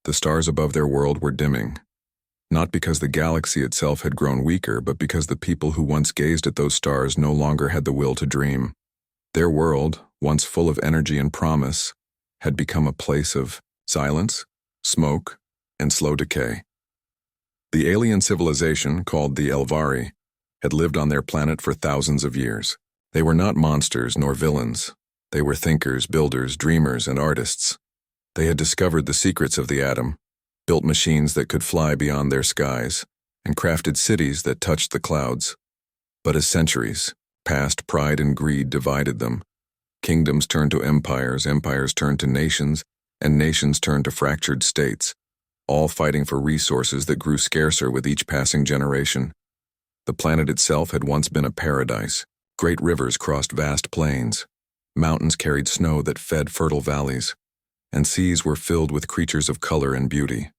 The stars above their world were dimming, not because the galaxy itself had grown weaker, but because the people who once gazed at those stars no longer had the will to dream. Their world, once full of energy and promise, had become a place of silence, smoke, and slow decay. The alien civilization, called the Elvari, had lived on their planet for thousands of years. They were not monsters nor villains. They were thinkers, builders, dreamers, and artists. They had discovered the secrets of the atom, built machines that could fly beyond their skies, and crafted cities that touched the clouds. But as centuries passed, pride and greed divided them. Kingdoms turned to empires, empires turned to nations, and nations turned to fractured states, all fighting for resources that grew scarcer with each passing generation. The planet itself had once been a paradise. Great rivers crossed vast plains. Mountains carried snow that fed fertile valleys, and seas were filled with creatures of color and beauty.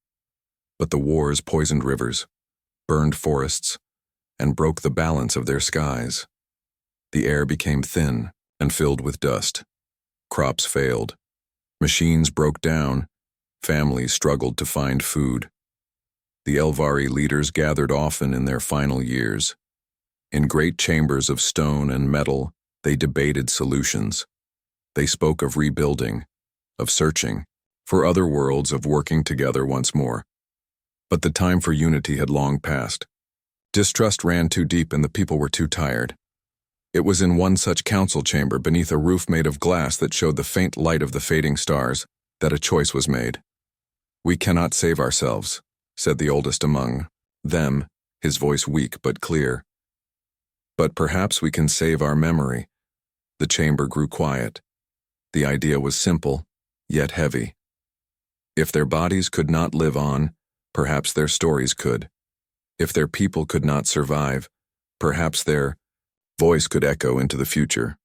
But the wars poisoned rivers, burned forests, and broke the balance of their skies. The air became thin and filled with dust. Crops failed. Machines broke down. Families struggled to find food. The Elvari leaders gathered often in their final years. In great chambers of stone and metal, they debated solutions. They spoke of rebuilding, of searching for other worlds, of working together once more. But the time for unity had long passed. Distrust ran too deep and the people were too tired. It was in one such council chamber, beneath a roof made of glass that showed the faint light of the fading stars, that a choice was made. "We cannot save ourselves," said the oldest among them, his voice weak but clear. "But perhaps we can save our memory." The chamber grew quiet. The idea was simple, yet heavy. If their bodies could not live on, perhaps their stories could. If their people could not survive, perhaps their voice could echo into the future.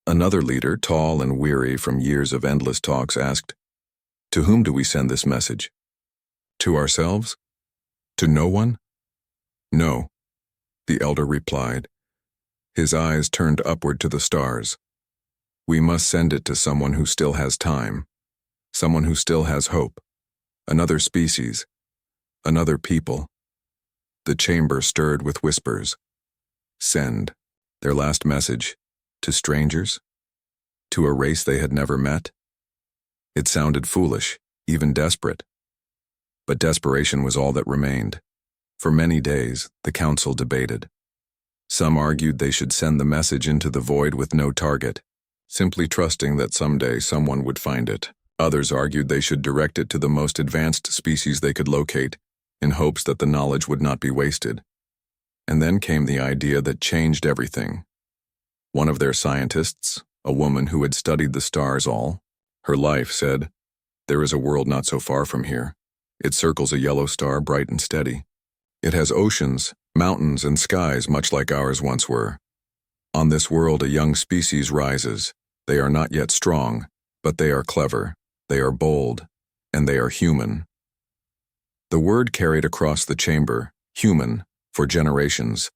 Another leader, tall and weary from years of endless talks, asked, "To whom do we send this message? To ourselves? To no one?" "No," the elder replied. His eyes turned upward to the stars. "We must send it to someone who still has time, someone who still has hope, another species, another people." The chamber stirred with whispers. Send. Their last message. To strangers? To a race they had never met? It sounded foolish, even desperate. But desperation was all that remained. For many days, the council debated. Some argued they should send the message into the void with no target, simply trusting that someday someone would find it. Others argued they should direct it to the most advanced species they could locate, in hopes that the knowledge would not be wasted. And then came the idea that changed everything. One of their scientists, a woman who had studied the stars all her life, said, "There is a world not so far from here. It circles a yellow star, bright and steady. It has oceans, mountains, and skies much like ours once were. On this world a young species rises. They are not yet strong, but they are clever, they are bold, and they are human." The word carried across the chamber, human, for generations.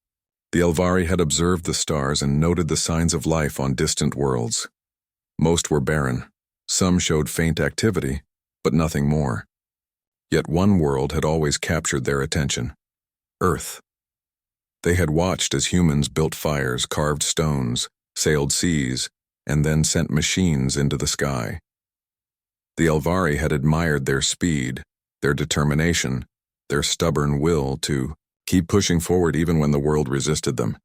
The Elvari had observed the stars and noted the signs of life on distant worlds. Most were barren. Some showed faint activity, but nothing more. Yet one world had always captured their attention: Earth. They had watched as humans built fires, carved stones, sailed seas, and then sent machines into the sky. The Elvari had admired their speed, their determination, their stubborn will to keep pushing forward even when the world resisted them.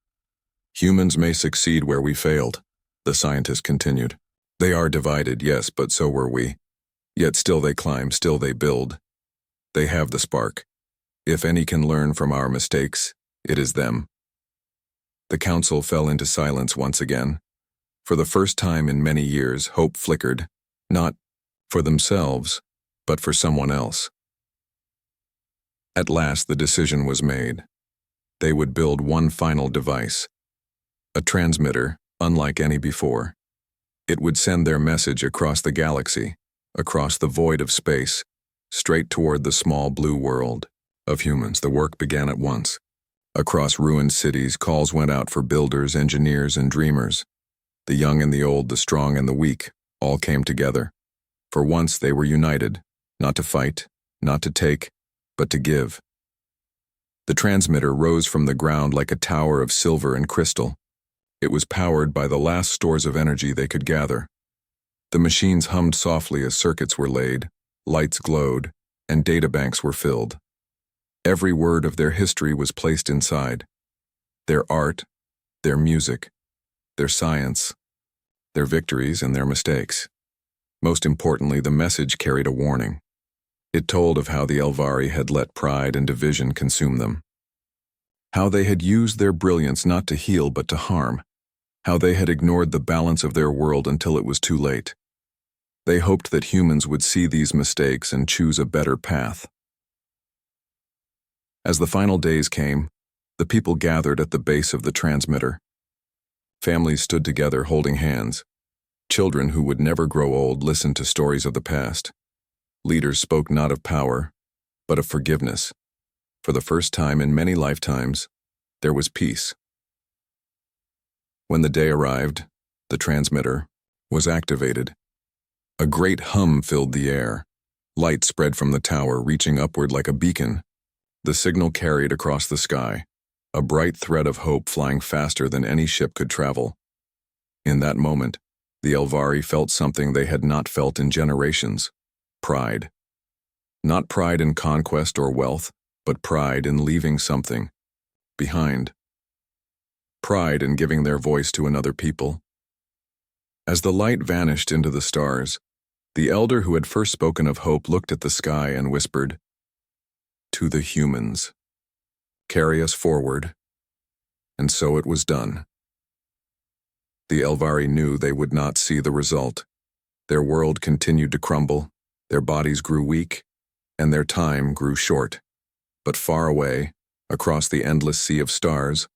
"Humans may succeed where we failed," the scientist continued. "They are divided, yes, but so were we. Yet still they climb, still they build. They have the spark. If any can learn from our mistakes, it is them." The council fell into silence once again. For the first time in many years, hope flickered, not for themselves, but for someone else. At last the decision was made. They would build one final device, a transmitter unlike any before. It would send their message across the galaxy, across the void of space, straight toward the small blue world of humans. The work began at once. Across ruined cities, calls went out for builders, engineers, and dreamers. The young and the old, the strong and the weak, all came together. For once they were united, not to fight, not to take, but to give. The transmitter rose from the ground like a tower of silver and crystal. It was powered by the last stores of energy they could gather. The machines hummed softly as circuits were laid, lights glowed, and databanks were filled. Every word of their history was placed inside. Their art, their music, their science, their victories and their mistakes. Most importantly, the message carried a warning. It told of how the Elvari had let pride and division consume them. How they had used their brilliance not to heal but to harm. How they had ignored the balance of their world until it was too late. They hoped that humans would see these mistakes and choose a better path. As the final days came, the people gathered at the base of the transmitter. Families stood together holding hands. Children who would never grow old listened to stories of the past. Leaders spoke not of power, but of forgiveness. For the first time in many lifetimes, there was peace. When the day arrived, the transmitter was activated. A great hum filled the air. Light spread from the tower, reaching upward like a beacon. The signal carried across the sky, a bright thread of hope flying faster than any ship could travel. In that moment, the Elvari felt something they had not felt in generations: pride. Not pride in conquest or wealth, but pride in leaving something behind. Pride in giving their voice to another people. As the light vanished into the stars, the elder who had first spoken of hope looked at the sky and whispered, "To the humans. Carry us forward." And so it was done. The Elvari knew they would not see the result. Their world continued to crumble, their bodies grew weak, and their time grew short. But far away, across the endless sea of stars,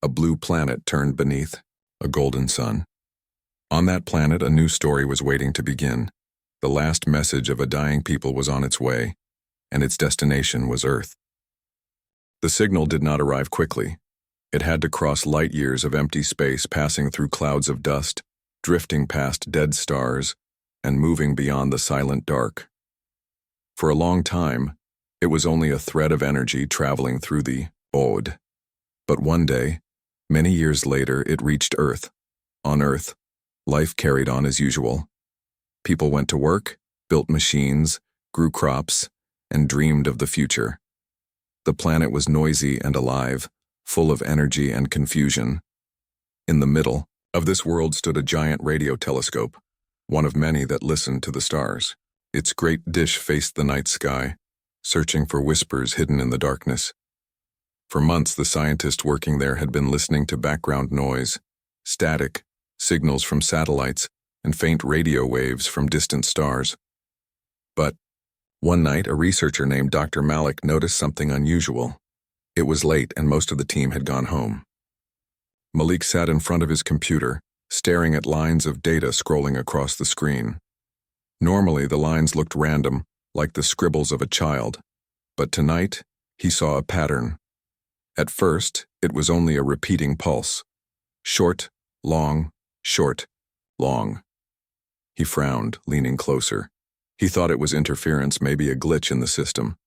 a blue planet turned beneath, a golden sun. On that planet, a new story was waiting to begin. The last message of a dying people was on its way, and its destination was Earth. The signal did not arrive quickly. It had to cross light years of empty space, passing through clouds of dust, drifting past dead stars, and moving beyond the silent dark. For a long time, it was only a thread of energy traveling through the Ode. But one day, many years later, it reached Earth. On Earth, life carried on as usual. People went to work, built machines, grew crops, and dreamed of the future. The planet was noisy and alive, full of energy and confusion. In the middle of this world stood a giant radio telescope, one of many that listened to the stars. Its great dish faced the night sky, searching for whispers hidden in the darkness. For months, the scientists working there had been listening to background noise, static, signals from satellites, and faint radio waves from distant stars. But one night, a researcher named Dr. Malik noticed something unusual. It was late and most of the team had gone home. Malik sat in front of his computer, staring at lines of data scrolling across the screen. Normally, the lines looked random, like the scribbles of a child. But tonight, he saw a pattern. At first, it was only a repeating pulse. Short, long, short, long. He frowned, leaning closer. He thought it was interference, maybe a glitch in the system.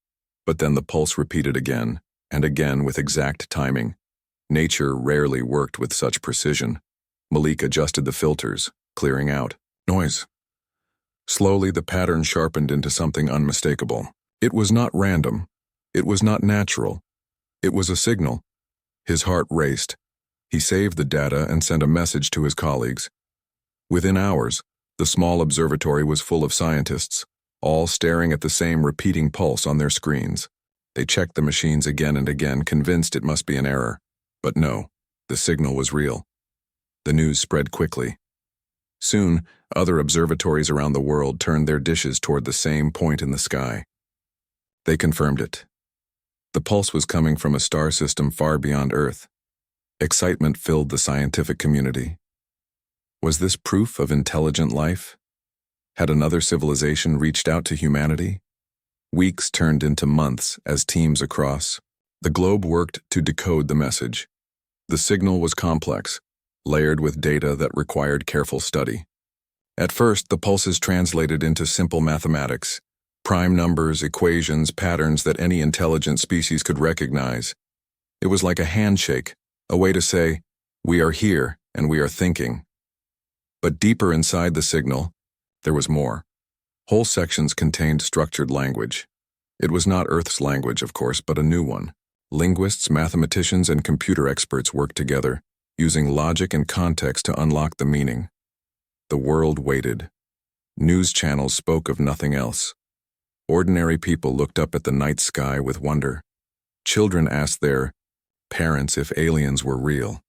But then the pulse repeated again, and again with exact timing. Nature rarely worked with such precision. Malik adjusted the filters, clearing out noise. Slowly, the pattern sharpened into something unmistakable. It was not random. It was not natural. It was a signal. His heart raced. He saved the data and sent a message to his colleagues. Within hours, the small observatory was full of scientists, all staring at the same repeating pulse on their screens. They checked the machines again and again, convinced it must be an error. But no, the signal was real. The news spread quickly. Soon, other observatories around the world turned their dishes toward the same point in the sky. They confirmed it. The pulse was coming from a star system far beyond Earth. Excitement filled the scientific community. Was this proof of intelligent life? Had another civilization reached out to humanity? Weeks turned into months as teams across the globe worked to decode the message. The signal was complex, layered with data that required careful study. At first, the pulses translated into simple mathematics, Prime numbers, equations, patterns that any intelligent species could recognize. It was like a handshake, a way to say, "We are here and we are thinking." But deeper inside the signal, there was more. Whole sections contained structured language. It was not Earth's language, of course, but a new one. Linguists, mathematicians, and computer experts worked together, using logic and context to unlock the meaning. The world waited. News channels spoke of nothing else. Ordinary people looked up at the night sky with wonder. Children asked their parents if aliens were real.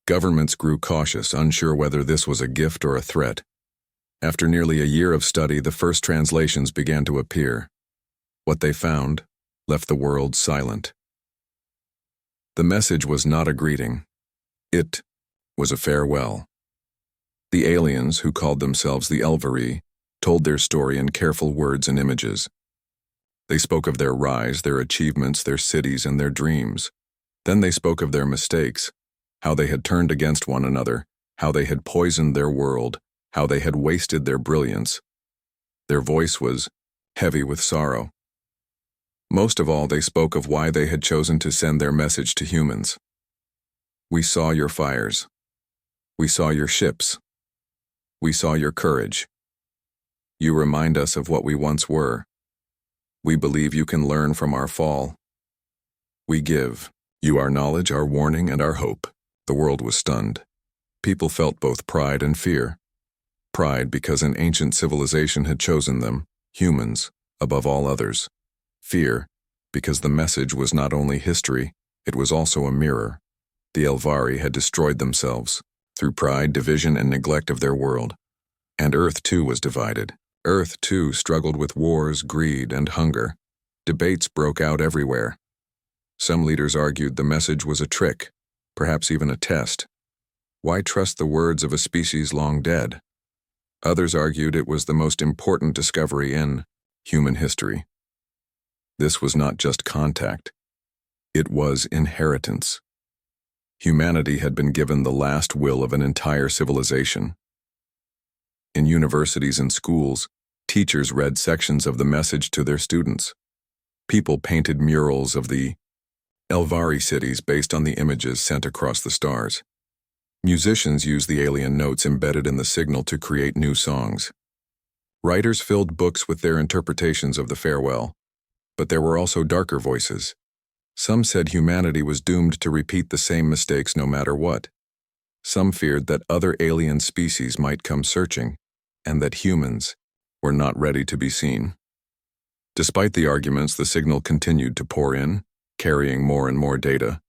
Governments grew cautious, unsure whether this was a gift or a threat. After nearly a year of study, the first translations began to appear. What they found left the world silent. The message was not a greeting. It was a farewell. The aliens, who called themselves the Elvari, told their story in careful words and images. They spoke of their rise, their achievements, their cities, and their dreams. Then they spoke of their mistakes, how they had turned against one another, how they had poisoned their world, how they had wasted their brilliance. Their voice was heavy with sorrow. Most of all, they spoke of why they had chosen to send their message to humans. We saw your fires. We saw your ships. We saw your courage. You remind us of what we once were. We believe you can learn from our fall. We give you our knowledge, our warning, and our hope. The world was stunned. People felt both pride and fear. Pride because an ancient civilization had chosen them, humans, above all others. Fear because the message was not only history, it was also a mirror. The Elvari had destroyed themselves through pride, division, and neglect of their world. And Earth, too, was divided. Earth, too, struggled with wars, greed, and hunger. Debates broke out everywhere. Some leaders argued the message was a trick, perhaps even a test. Why trust the words of a species long dead? Others argued it was the most important discovery in human history. This was not just contact. It was inheritance. Humanity had been given the last will of an entire civilization. In universities and schools, teachers read sections of the message to their students. People painted murals of the Elvari cities based on the images sent across the stars. Musicians used the alien notes embedded in the signal to create new songs. Writers filled books with their interpretations of the farewell. But there were also darker voices. Some said humanity was doomed to repeat the same mistakes no matter what. Some feared that other alien species might come searching, and that humans were not ready to be seen. Despite the arguments, the signal continued to pour in, carrying more and more data.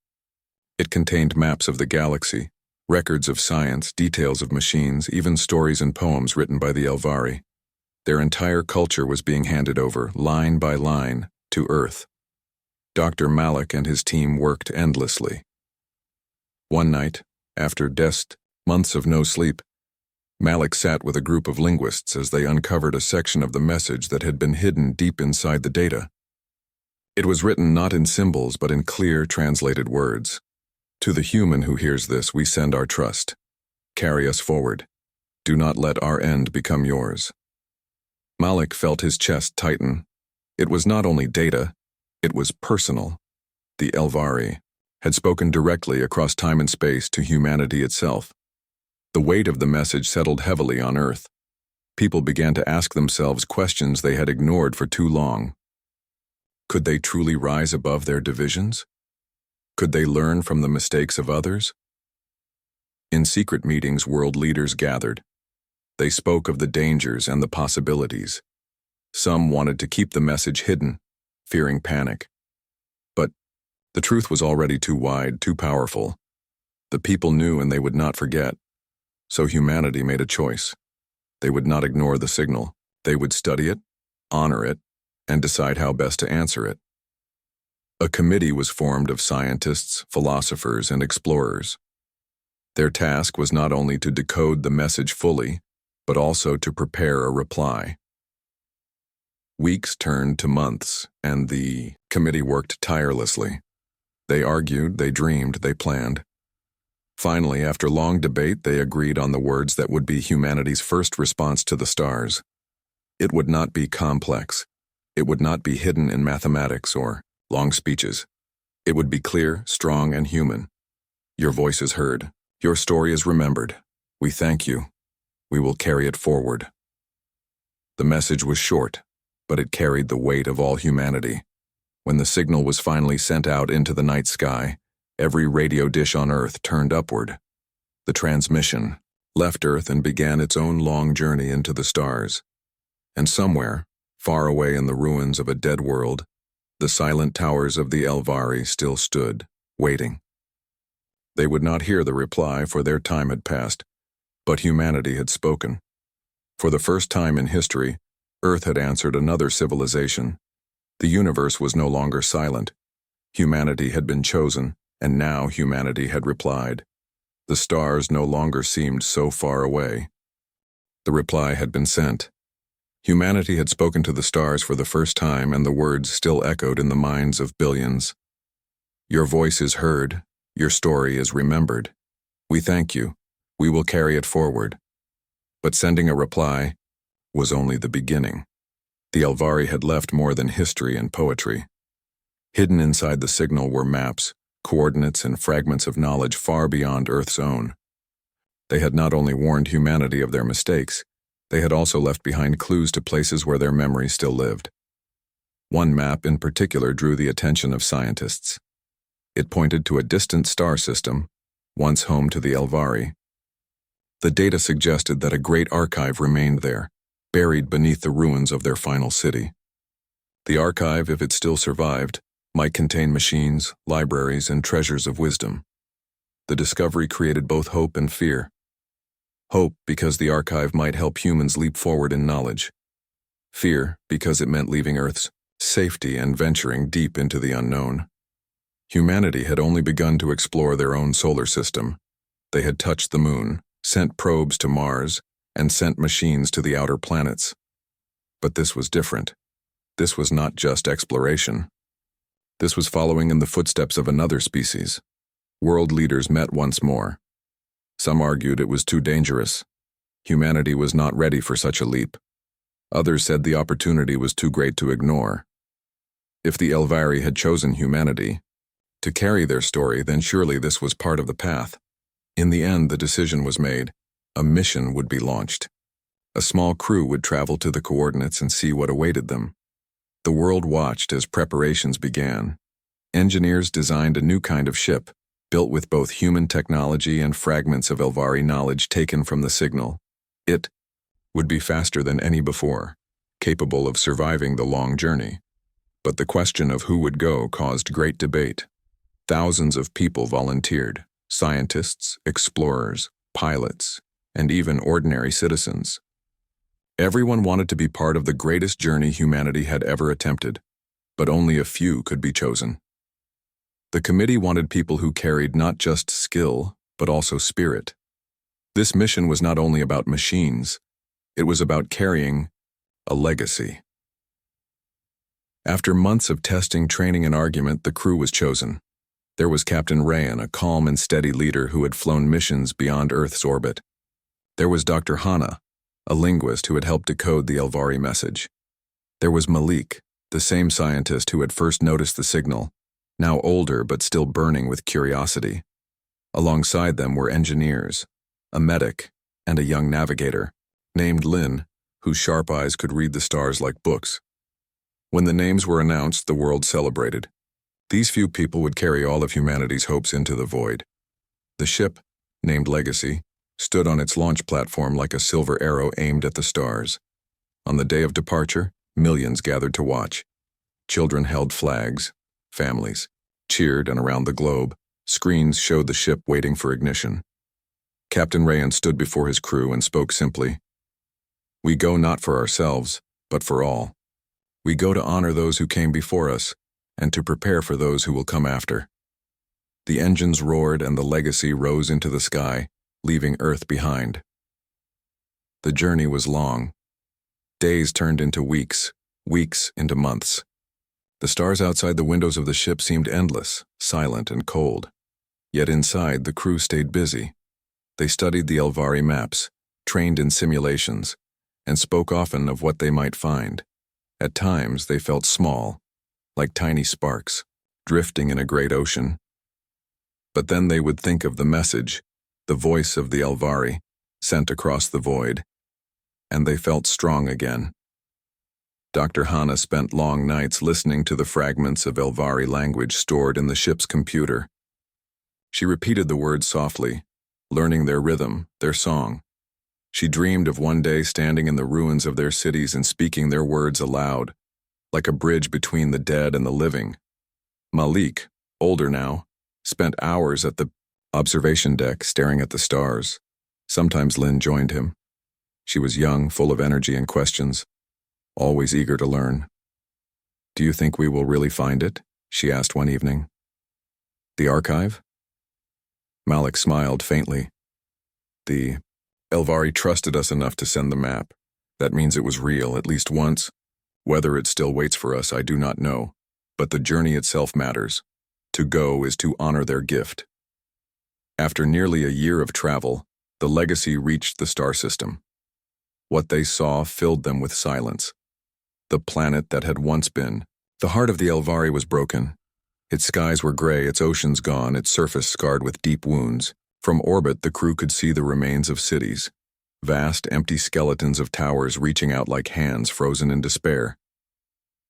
It contained maps of the galaxy, records of science, details of machines, even stories and poems written by the Elvari. Their entire culture was being handed over, line by line, to Earth. Dr. Malik and his team worked endlessly. One night, after months of no sleep, Malik sat with a group of linguists as they uncovered a section of the message that had been hidden deep inside the data. It was written not in symbols but in clear, translated words. To the human who hears this, we send our trust. Carry us forward. Do not let our end become yours. Malik felt his chest tighten. It was not only data, it was personal. The Elvari had spoken directly across time and space to humanity itself. The weight of the message settled heavily on Earth. People began to ask themselves questions they had ignored for too long. Could they truly rise above their divisions? Could they learn from the mistakes of others? In secret meetings, world leaders gathered. They spoke of the dangers and the possibilities. Some wanted to keep the message hidden, fearing panic. But the truth was already too wide, too powerful. The people knew and they would not forget. So humanity made a choice. They would not ignore the signal. They would study it, honor it, and decide how best to answer it. A committee was formed of scientists, philosophers, and explorers. Their task was not only to decode the message fully, but also to prepare a reply. Weeks turned to months, and the committee worked tirelessly. They argued, they dreamed, they planned. Finally, after long debate, they agreed on the words that would be humanity's first response to the stars. It would not be complex. It would not be hidden in mathematics or long speeches. It would be clear, strong, and human. Your voice is heard. Your story is remembered. We thank you. We will carry it forward. The message was short, but it carried the weight of all humanity. When the signal was finally sent out into the night sky, every radio dish on Earth turned upward. The transmission left Earth and began its own long journey into the stars. And somewhere, far away in the ruins of a dead world, the silent towers of the Elvari still stood, waiting. They would not hear the reply, for their time had passed, but humanity had spoken. For the first time in history, Earth had answered another civilization. The universe was no longer silent. Humanity had been chosen, and now humanity had replied. The stars no longer seemed so far away. The reply had been sent. Humanity had spoken to the stars for the first time, and the words still echoed in the minds of billions. Your voice is heard. Your story is remembered. We thank you. We will carry it forward. But sending a reply was only the beginning. The Elvari had left more than history and poetry. Hidden inside the signal were maps, coordinates, and fragments of knowledge far beyond Earth's own. They had not only warned humanity of their mistakes, they had also left behind clues to places where their memory still lived. One map in particular drew the attention of scientists. It pointed to a distant star system, once home to the Elvari. The data suggested that a great archive remained there, buried beneath the ruins of their final city. The archive, if it still survived, might contain machines, libraries, and treasures of wisdom. The discovery created both hope and fear. Hope because the archive might help humans leap forward in knowledge. Fear because it meant leaving Earth's safety and venturing deep into the unknown. Humanity had only begun to explore their own solar system. They had touched the moon, sent probes to Mars, and sent machines to the outer planets. But this was different. This was not just exploration. This was following in the footsteps of another species. World leaders met once more. Some argued it was too dangerous. Humanity was not ready for such a leap. Others said the opportunity was too great to ignore. If the Elvari had chosen humanity to carry their story, then surely this was part of the path. In the end, the decision was made. A mission would be launched. A small crew would travel to the coordinates and see what awaited them. The world watched as preparations began. Engineers designed a new kind of ship, built with both human technology and fragments of Elvari knowledge taken from the signal. It would be faster than any before, capable of surviving the long journey. But the question of who would go caused great debate. Thousands of people volunteered: scientists, explorers, pilots, and even ordinary citizens. Everyone wanted to be part of the greatest journey humanity had ever attempted, but only a few could be chosen. The committee wanted people who carried not just skill, but also spirit. This mission was not only about machines, it was about carrying a legacy. After months of testing, training, and argument, the crew was chosen. There was Captain Rayan, a calm and steady leader who had flown missions beyond Earth's orbit. There was Dr. Hana, a linguist who had helped decode the Elvari message. There was Malik, the same scientist who had first noticed the signal, now older but still burning with curiosity. Alongside them were engineers, a medic, and a young navigator, named Lin, whose sharp eyes could read the stars like books. When the names were announced, the world celebrated. These few people would carry all of humanity's hopes into the void. The ship, named Legacy, stood on its launch platform like a silver arrow aimed at the stars. On the day of departure, millions gathered to watch. Children held flags, families cheered, and around the globe, screens showed the ship waiting for ignition. Captain Rayan stood before his crew and spoke simply. We go not for ourselves, but for all. We go to honor those who came before us, and to prepare for those who will come after. The engines roared and the Legacy rose into the sky, leaving Earth behind. The journey was long. Days turned into weeks, weeks into months. The stars outside the windows of the ship seemed endless, silent, and cold. Yet inside, the crew stayed busy. They studied the Elvari maps, trained in simulations, and spoke often of what they might find. At times, they felt small, like tiny sparks, drifting in a great ocean. But then they would think of the message, the voice of the Elvari, sent across the void, and they felt strong again. Dr. Hana spent long nights listening to the fragments of Elvari language stored in the ship's computer. She repeated the words softly, learning their rhythm, their song. She dreamed of one day standing in the ruins of their cities and speaking their words aloud, like a bridge between the dead and the living. Malik, older now, spent hours at the observation deck staring at the stars. Sometimes Lynn joined him. She was young, full of energy and questions, always eager to learn. "Do you think we will really find it?" she asked one evening. "The archive?" Malik smiled faintly. "The Elvari trusted us enough to send the map. That means it was real, at least once. Whether it still waits for us, I do not know. But the journey itself matters. To go is to honor their gift." After nearly a year of travel, the Legacy reached the star system. What they saw filled them with silence. The planet that had once been. The heart of the Elvari was broken. Its skies were gray, its oceans gone, its surface scarred with deep wounds. From orbit, the crew could see the remains of cities. Vast, empty skeletons of towers reaching out like hands frozen in despair.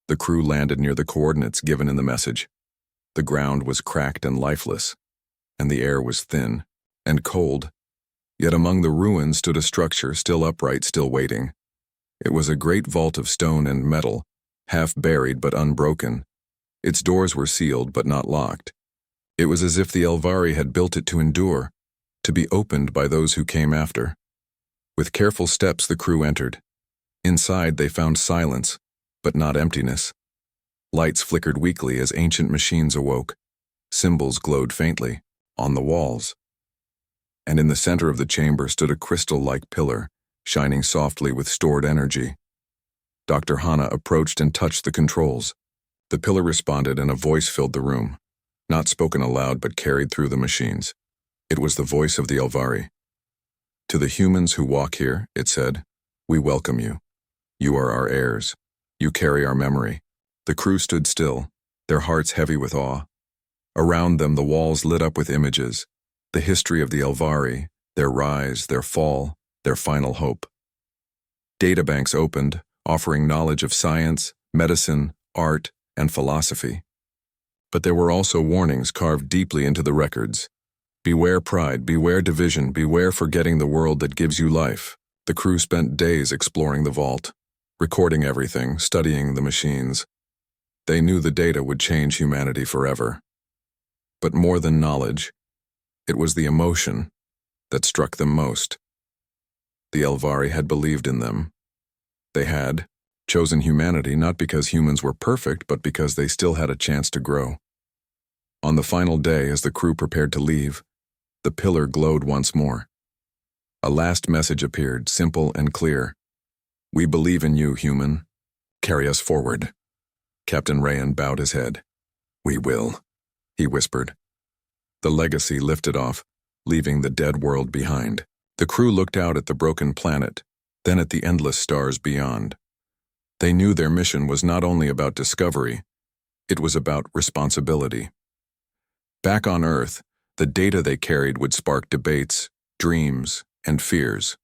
The crew landed near the coordinates given in the message. The ground was cracked and lifeless, and the air was thin and cold. Yet among the ruins stood a structure still upright, still waiting. It was a great vault of stone and metal, half buried but unbroken. Its doors were sealed but not locked. It was as if the Elvari had built it to endure, to be opened by those who came after. With careful steps, the crew entered. Inside, they found silence, but not emptiness. Lights flickered weakly as ancient machines awoke. Symbols glowed faintly, on the walls. And in the center of the chamber stood a crystal-like pillar, shining softly with stored energy. Dr. Hana approached and touched the controls. The pillar responded and a voice filled the room, not spoken aloud but carried through the machines. It was the voice of the Elvari. "To the humans who walk here," it said, "we welcome you. You are our heirs. You carry our memory." The crew stood still, their hearts heavy with awe. Around them, the walls lit up with images, the history of the Elvari, their rise, their fall, their final hope. Databanks opened, offering knowledge of science, medicine, art, and philosophy. But there were also warnings carved deeply into the records. Beware pride, beware division, beware forgetting the world that gives you life. The crew spent days exploring the vault, recording everything, studying the machines. They knew the data would change humanity forever. But more than knowledge, it was the emotion that struck them most. The Elvari had believed in them. They had chosen humanity not because humans were perfect, but because they still had a chance to grow. On the final day, as the crew prepared to leave, the pillar glowed once more. A last message appeared, simple and clear. "We believe in you, human. Carry us forward." Captain Rayan bowed his head. "We will," he whispered. The Legacy lifted off, leaving the dead world behind. The crew looked out at the broken planet, then at the endless stars beyond. They knew their mission was not only about discovery, it was about responsibility. Back on Earth, the data they carried would spark debates, dreams, and fears.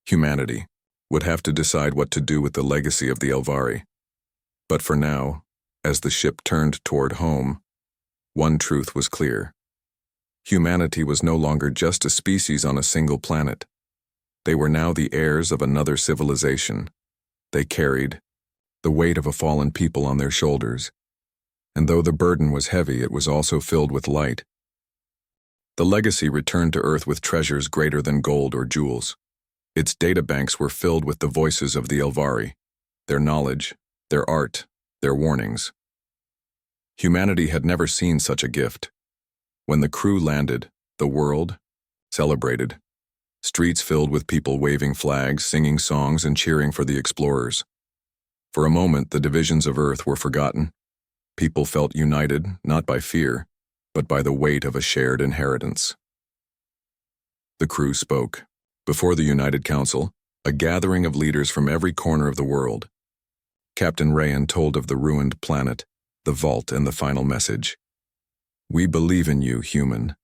Humanity would have to decide what to do with the legacy of the Elvari. But for now, as the ship turned toward home, one truth was clear. Humanity was no longer just a species on a single planet. They were now the heirs of another civilization. They carried the weight of a fallen people on their shoulders. And though the burden was heavy, it was also filled with light. The Legacy returned to Earth with treasures greater than gold or jewels. Its databanks were filled with the voices of the Elvari, their knowledge, their art, their warnings. Humanity had never seen such a gift. When the crew landed, the world celebrated. Streets filled with people waving flags, singing songs, and cheering for the explorers. For a moment, the divisions of Earth were forgotten. People felt united, not by fear, but by the weight of a shared inheritance. The crew spoke. Before the United Council, a gathering of leaders from every corner of the world. Captain Rayan told of the ruined planet, the vault, and the final message. "We believe in you, human.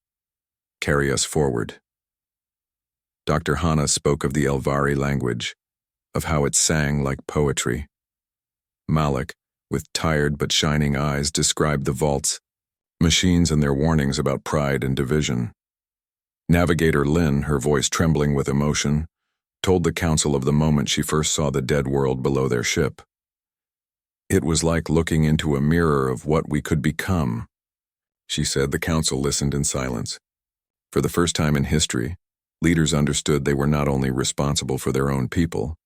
Carry us forward." Dr. Hana spoke of the Elvari language, of how it sang like poetry. Malik, with tired but shining eyes, described the vaults, machines and their warnings about pride and division. Navigator Lynn, her voice trembling with emotion, told the council of the moment she first saw the dead world below their ship. "It was like looking into a mirror of what we could become," she said. The council listened in silence. For the first time in history, leaders understood they were not only responsible for their own people,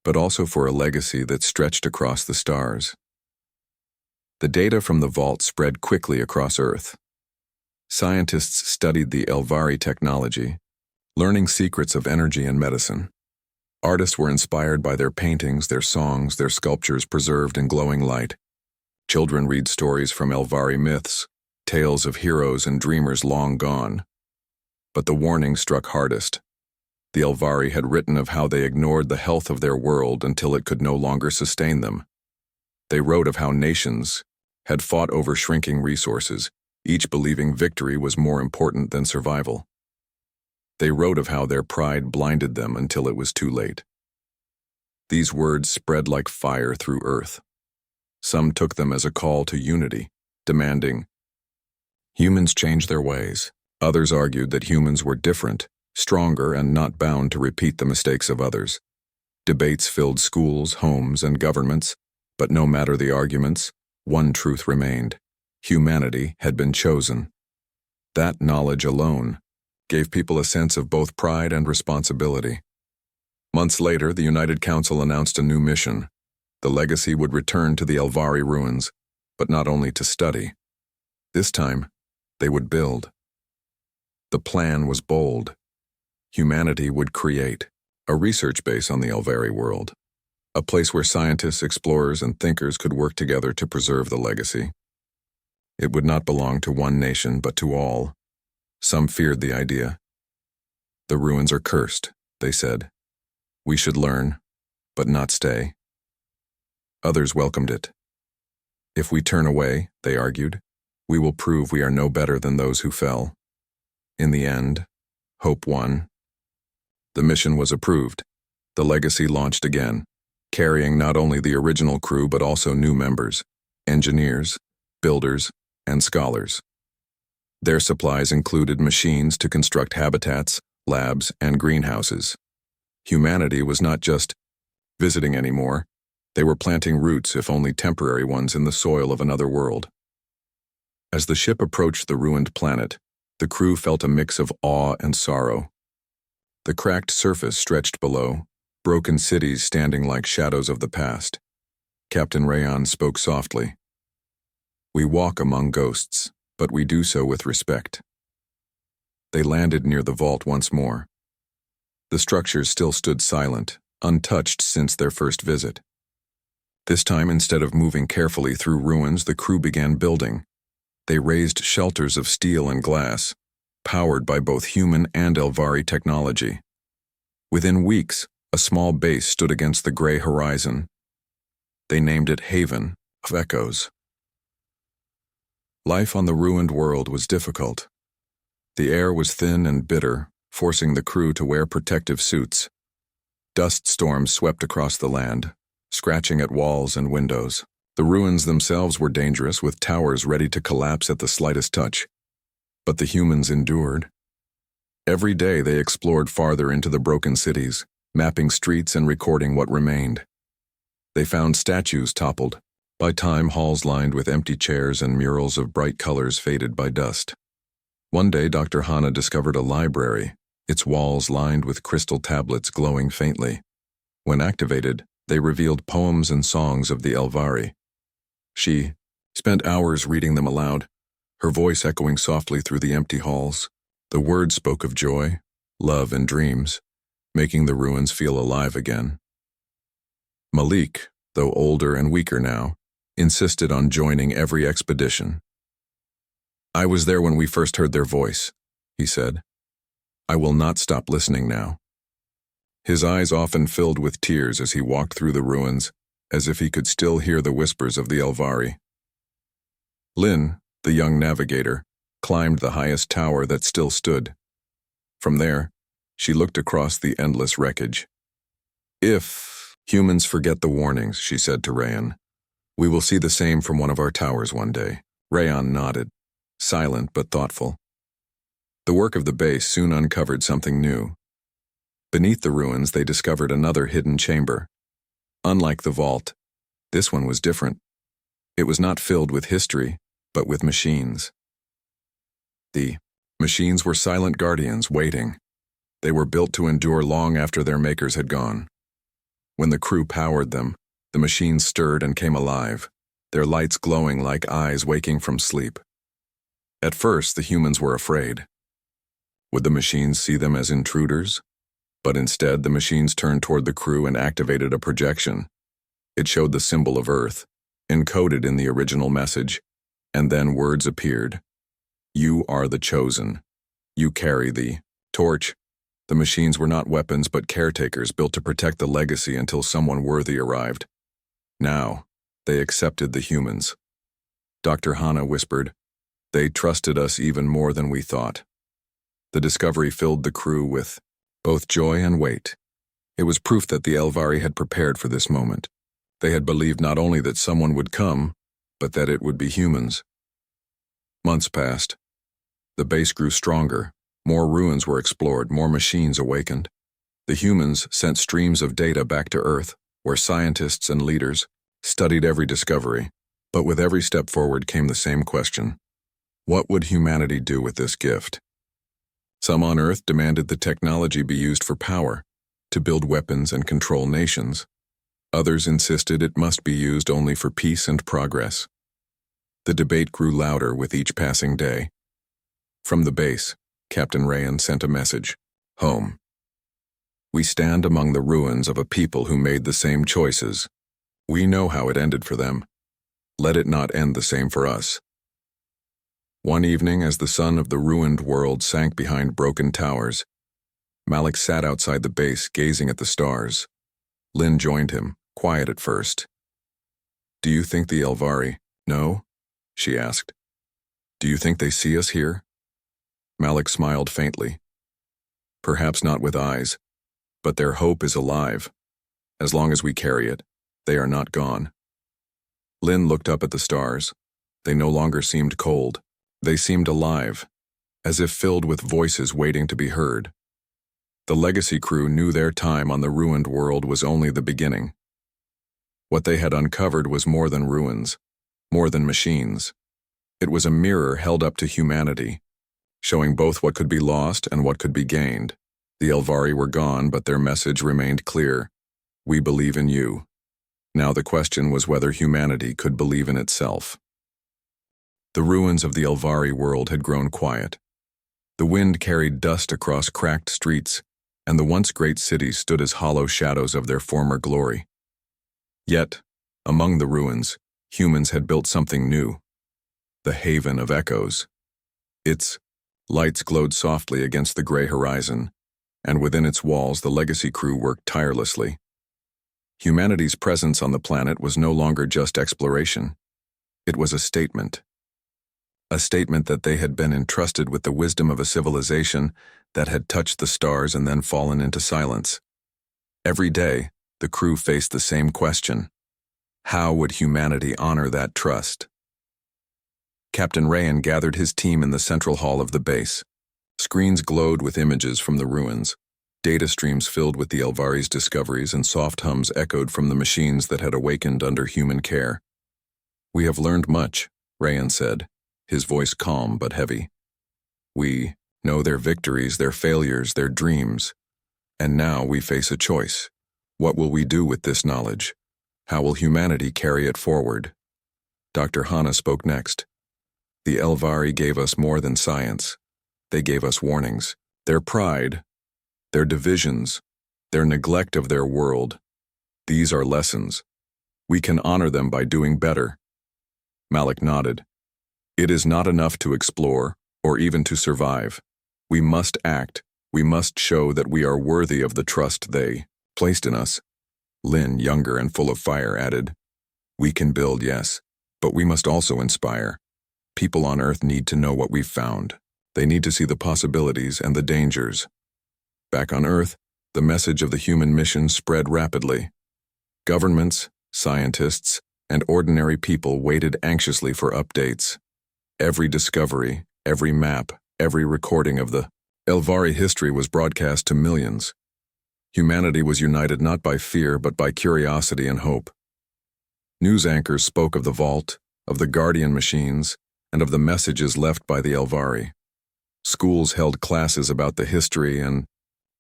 but also for a legacy that stretched across the stars. The data from the vault spread quickly across Earth. Scientists studied the Elvari technology, learning secrets of energy and medicine. Artists were inspired by their paintings, their songs, their sculptures preserved in glowing light. Children read stories from Elvari myths, tales of heroes and dreamers long gone. But the warning struck hardest. The Elvari had written of how they ignored the health of their world until it could no longer sustain them. They wrote of how nations had fought over shrinking resources, each believing victory was more important than survival. They wrote of how their pride blinded them until it was too late. These words spread like fire through Earth. Some took them as a call to unity, demanding, "Humans change their ways." Others argued that humans were different, stronger, and not bound to repeat the mistakes of others. Debates filled schools, homes, and governments, but no matter the arguments, one truth remained: humanity had been chosen. That knowledge alone gave people a sense of both pride and responsibility. Months later, the United Council announced a new mission. The legacy would return to the Elvari ruins, but not only to study. This time, they would build. The plan was bold. Humanity would create a research base on the Elvari world, a place where scientists, explorers, and thinkers could work together to preserve the legacy. It would not belong to one nation, but to all. Some feared the idea. "The ruins are cursed," they said. "We should learn, but not stay." Others welcomed it. "If we turn away," they argued, "we will prove we are no better than those who fell." In the end, hope won. The mission was approved. The legacy launched again, carrying not only the original crew but also new members, engineers, builders, and scholars. Their supplies included machines to construct habitats, labs, and greenhouses. Humanity was not just visiting anymore. They were planting roots, if only temporary ones, in the soil of another world. As the ship approached the ruined planet, the crew felt a mix of awe and sorrow. The cracked surface stretched below, broken cities standing like shadows of the past. Captain Rayan spoke softly. "We walk among ghosts, but we do so with respect." They landed near the vault once more. The structures still stood silent, untouched since their first visit. This time, instead of moving carefully through ruins, the crew began building. They raised shelters of steel and glass, powered by both human and Elvari technology. Within weeks, a small base stood against the gray horizon. They named it Haven of Echoes. Life on the ruined world was difficult. The air was thin and bitter, forcing the crew to wear protective suits. Dust storms swept across the land, scratching at walls and windows. The ruins themselves were dangerous, with towers ready to collapse at the slightest touch. But the humans endured. Every day they explored farther into the broken cities, mapping streets and recording what remained. They found statues toppled. By time, halls lined with empty chairs and murals of bright colors faded by dust. One day, Dr. Hana discovered a library, its walls lined with crystal tablets glowing faintly. When activated, they revealed poems and songs of the Elvari. She spent hours reading them aloud, her voice echoing softly through the empty halls. The words spoke of joy, love, and dreams, making the ruins feel alive again. Malik, though older and weaker now, insisted on joining every expedition. "I was there when we first heard their voice," he said. "I will not stop listening now." His eyes often filled with tears as he walked through the ruins, as if he could still hear the whispers of the Elvari. Lynn, the young navigator, climbed the highest tower that still stood. From there, she looked across the endless wreckage. "If humans forget the warnings," she said to Rayan, "we will see the same from one of our towers one day." Rayan nodded, silent but thoughtful. The work of the base soon uncovered something new. Beneath the ruins, they discovered another hidden chamber. Unlike the vault, this one was different. It was not filled with history, but with machines. The machines were silent guardians waiting. They were built to endure long after their makers had gone. When the crew powered them, the machines stirred and came alive, their lights glowing like eyes waking from sleep. At first, the humans were afraid. Would the machines see them as intruders? But instead, the machines turned toward the crew and activated a projection. It showed the symbol of Earth, encoded in the original message, and then words appeared. "You are the chosen. You carry the torch." The machines were not weapons but caretakers built to protect the legacy until someone worthy arrived. Now, they accepted the humans. Dr. Hana whispered, "They trusted us even more than we thought." The discovery filled the crew with both joy and weight. It was proof that the Elvari had prepared for this moment. They had believed not only that someone would come, but that it would be humans. Months passed. The base grew stronger. More ruins were explored, more machines awakened. The humans sent streams of data back to Earth, where scientists and leaders studied every discovery. But with every step forward came the same question. What would humanity do with this gift? Some on Earth demanded the technology be used for power, to build weapons and control nations. Others insisted it must be used only for peace and progress. The debate grew louder with each passing day. From the base, Captain Rayan sent a message. Home. We stand among the ruins of a people who made the same choices. We know how it ended for them. Let it not end the same for us. One evening, as the sun of the ruined world sank behind broken towers, Malik sat outside the base gazing at the stars. Lynn joined him, quiet at first. "Do you think the Elvari know?" she asked. "Do you think they see us here?" Malik smiled faintly. "Perhaps not with eyes, but their hope is alive. As long as we carry it, they are not gone." Lynn looked up at the stars. They no longer seemed cold. They seemed alive, as if filled with voices waiting to be heard. The legacy crew knew their time on the ruined world was only the beginning. What they had uncovered was more than ruins, more than machines. It was a mirror held up to humanity, showing both what could be lost and what could be gained. The Elvari were gone, but their message remained clear. We believe in you. Now the question was whether humanity could believe in itself. The ruins of the Elvari world had grown quiet. The wind carried dust across cracked streets, and the once great cities stood as hollow shadows of their former glory. Yet, among the ruins, humans had built something new. The Haven of Echoes. Its lights glowed softly against the gray horizon, and within its walls the legacy crew worked tirelessly. Humanity's presence on the planet was no longer just exploration. It was a statement. A statement that they had been entrusted with the wisdom of a civilization that had touched the stars and then fallen into silence. Every day, the crew faced the same question. How would humanity honor that trust? Captain Rayan gathered his team in the central hall of the base. Screens glowed with images from the ruins. Data streams filled with the Elvari's discoveries and soft hums echoed from the machines that had awakened under human care. We have learned much, Rayan said, his voice calm but heavy. We know their victories, their failures, their dreams. And now we face a choice. What will we do with this knowledge? How will humanity carry it forward? Dr. Hana spoke next. The Elvari gave us more than science. They gave us warnings. Their pride, their divisions, their neglect of their world. These are lessons. We can honor them by doing better. Malik nodded. It is not enough to explore, or even to survive. We must act. We must show that we are worthy of the trust they placed in us. Lynn, younger and full of fire, added, "We can build, yes, but we must also inspire. People on Earth need to know what we've found. They need to see the possibilities and the dangers." Back on Earth, the message of the human mission spread rapidly. Governments, scientists, and ordinary people waited anxiously for updates. Every discovery, every map, every recording of the Elvari history was broadcast to millions. Humanity was united not by fear but by curiosity and hope. News anchors spoke of the vault, of the guardian machines, and of the messages left by the Elvari. Schools held classes about the history and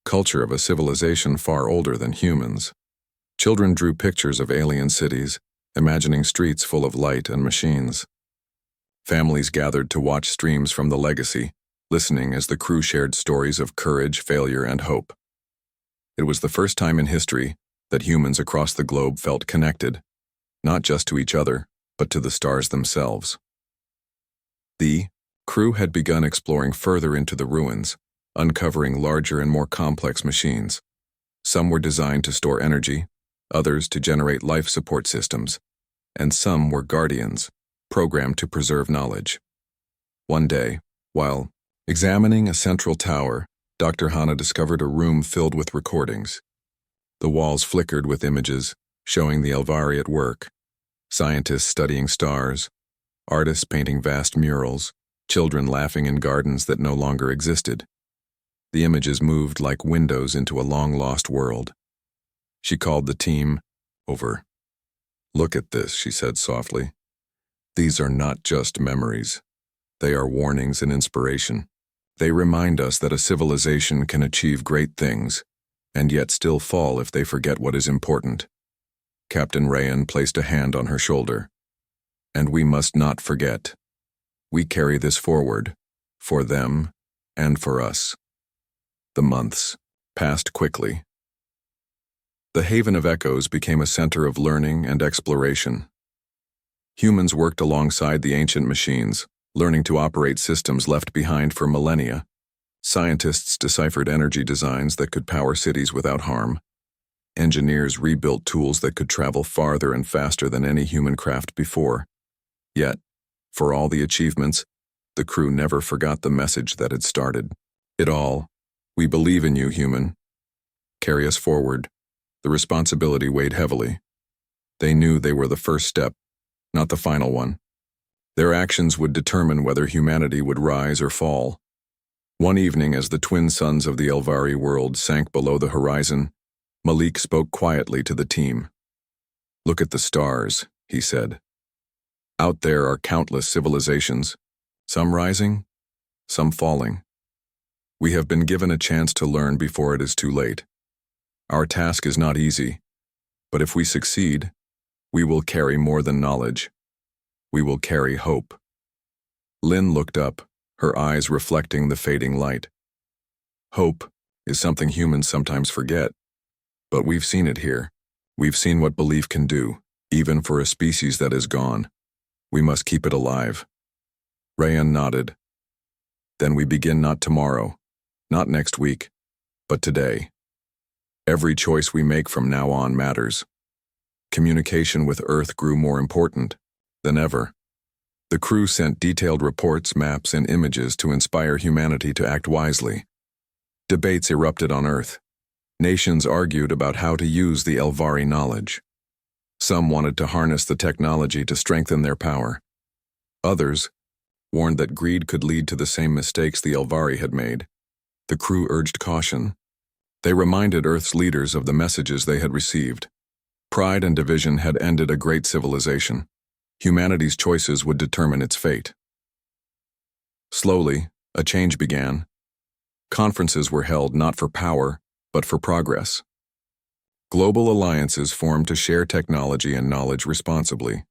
culture of a civilization far older than humans. Children drew pictures of alien cities, imagining streets full of light and machines. Families gathered to watch streams from the legacy, listening as the crew shared stories of courage, failure, and hope. It was the first time in history that humans across the globe felt connected, not just to each other, but to the stars themselves. The crew had begun exploring further into the ruins, uncovering larger and more complex machines. Some were designed to store energy, others to generate life support systems, and some were guardians, programmed to preserve knowledge. One day, while examining a central tower, Dr. Hana discovered a room filled with recordings. The walls flickered with images, showing the Elvari at work. Scientists studying stars, artists painting vast murals, children laughing in gardens that no longer existed. The images moved like windows into a long-lost world. She called the team over. "Look at this," she said softly. "These are not just memories. They are warnings and inspiration. They remind us that a civilization can achieve great things, and yet still fall if they forget what is important." Captain Rayan placed a hand on her shoulder. "And we must not forget. We carry this forward, for them and for us." The months passed quickly. The Haven of Echoes became a center of learning and exploration. Humans worked alongside the ancient machines, learning to operate systems left behind for millennia. Scientists deciphered energy designs that could power cities without harm. Engineers rebuilt tools that could travel farther and faster than any human craft before. Yet, for all the achievements, the crew never forgot the message that had started it all. "We believe in you, human. Carry us forward." The responsibility weighed heavily. They knew they were the first step, not the final one. Their actions would determine whether humanity would rise or fall. One evening, as the twin suns of the Elvari world sank below the horizon, Malik spoke quietly to the team. "Look at the stars," he said. "Out there are countless civilizations, some rising, some falling. We have been given a chance to learn before it is too late. Our task is not easy, but if we succeed, we will carry more than knowledge. We will carry hope." Lynn looked up, her eyes reflecting the fading light. Hope is something humans sometimes forget, but we've seen it here. We've seen what belief can do, even for a species that is gone. We must keep it alive. Rayan nodded. "Then we begin not tomorrow, not next week, but today. Every choice we make from now on matters." Communication with Earth grew more important than ever. The crew sent detailed reports, maps, and images to inspire humanity to act wisely. Debates erupted on Earth. Nations argued about how to use the Elvari knowledge. Some wanted to harness the technology to strengthen their power. Others warned that greed could lead to the same mistakes the Elvari had made. The crew urged caution. They reminded Earth's leaders of the messages they had received. Pride and division had ended a great civilization. Humanity's choices would determine its fate. Slowly, a change began. Conferences were held not for power, but for progress. Global alliances formed to share technology and knowledge responsibly.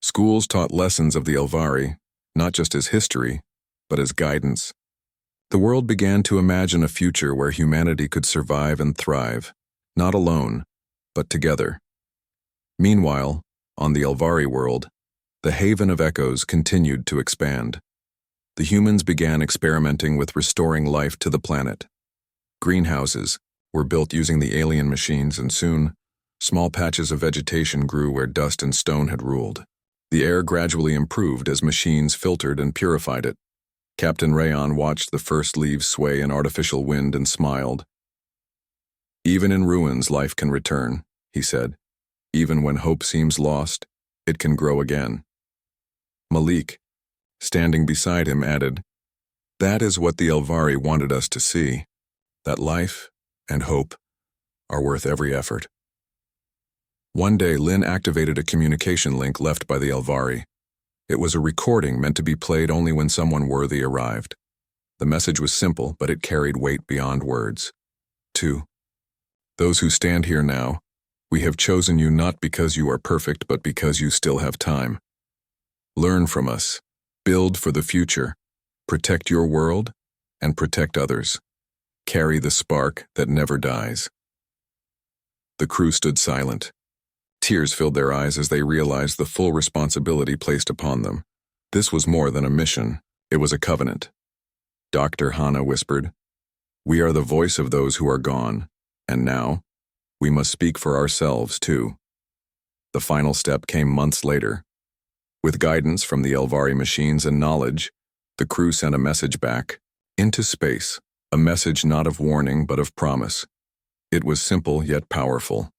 Schools taught lessons of the Elvari, not just as history, but as guidance. The world began to imagine a future where humanity could survive and thrive, not alone, but together. Meanwhile, on the Elvari world, the Haven of Echoes continued to expand. The humans began experimenting with restoring life to the planet. Greenhouses were built using the alien machines, and soon, Small patches of vegetation grew where dust and stone had ruled. The air gradually improved as machines filtered and purified it. Captain Rayon watched the first leaves sway in artificial wind and smiled. "Even in ruins, life can return," he said. "Even when hope seems lost, it can grow again." Malik, standing beside him, added, "That is what the Elvari wanted us to see, that life and hope are worth every effort." One day, Lin activated a communication link left by the Elvari. It was a recording meant to be played only when someone worthy arrived. The message was simple, but it carried weight beyond words. To those who stand here now, we have chosen you not because you are perfect, but because you still have time. Learn from us, build for the future, protect your world, and protect others. Carry the spark that never dies. The crew stood silent. Tears filled their eyes as they realized the full responsibility placed upon them. This was more than a mission, it was a covenant. Dr. Hana whispered, "We are the voice of those who are gone, and now, we must speak for ourselves too." The final step came months later. With guidance from the Elvari machines and knowledge, the crew sent a message back, into space, a message not of warning but of promise. It was simple yet powerful.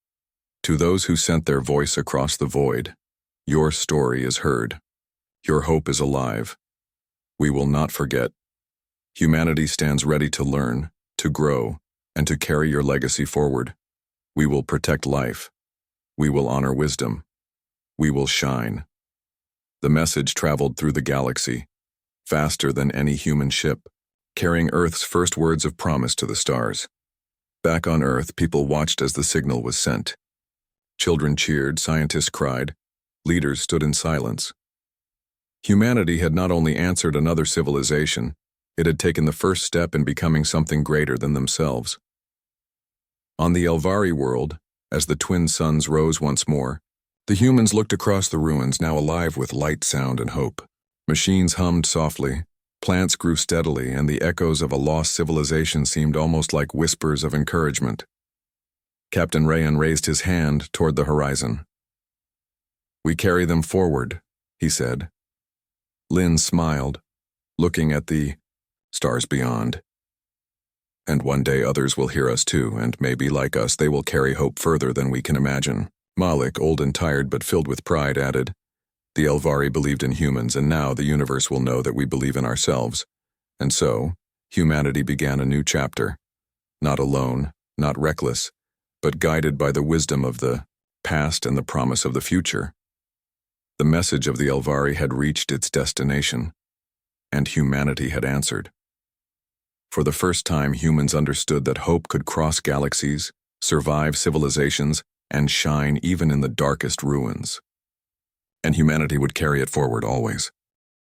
To those who sent their voice across the void, your story is heard. Your hope is alive. We will not forget. Humanity stands ready to learn, to grow, and to carry your legacy forward. We will protect life. We will honor wisdom. We will shine. The message traveled through the galaxy, faster than any human ship, carrying Earth's first words of promise to the stars. Back on Earth, people watched as the signal was sent. Children cheered, scientists cried, leaders stood in silence. Humanity had not only answered another civilization, it had taken the first step in becoming something greater than themselves. On the Elvari world, as the twin suns rose once more, the humans looked across the ruins, now alive with light, sound, and hope. Machines hummed softly, plants grew steadily, and the echoes of a lost civilization seemed almost like whispers of encouragement. Captain Rayon raised his hand toward the horizon. "We carry them forward," he said. Lin smiled, looking at the stars beyond. "And one day others will hear us too, and maybe like us they will carry hope further than we can imagine." Malik, old and tired but filled with pride, added, "The Elvari believed in humans, and now the universe will know that we believe in ourselves." And so, humanity began a new chapter. Not alone, not reckless, but guided by the wisdom of the past and the promise of the future. The message of the Elvari had reached its destination, and humanity had answered. For the first time, humans understood that hope could cross galaxies, survive civilizations, and shine even in the darkest ruins. And humanity would carry it forward always.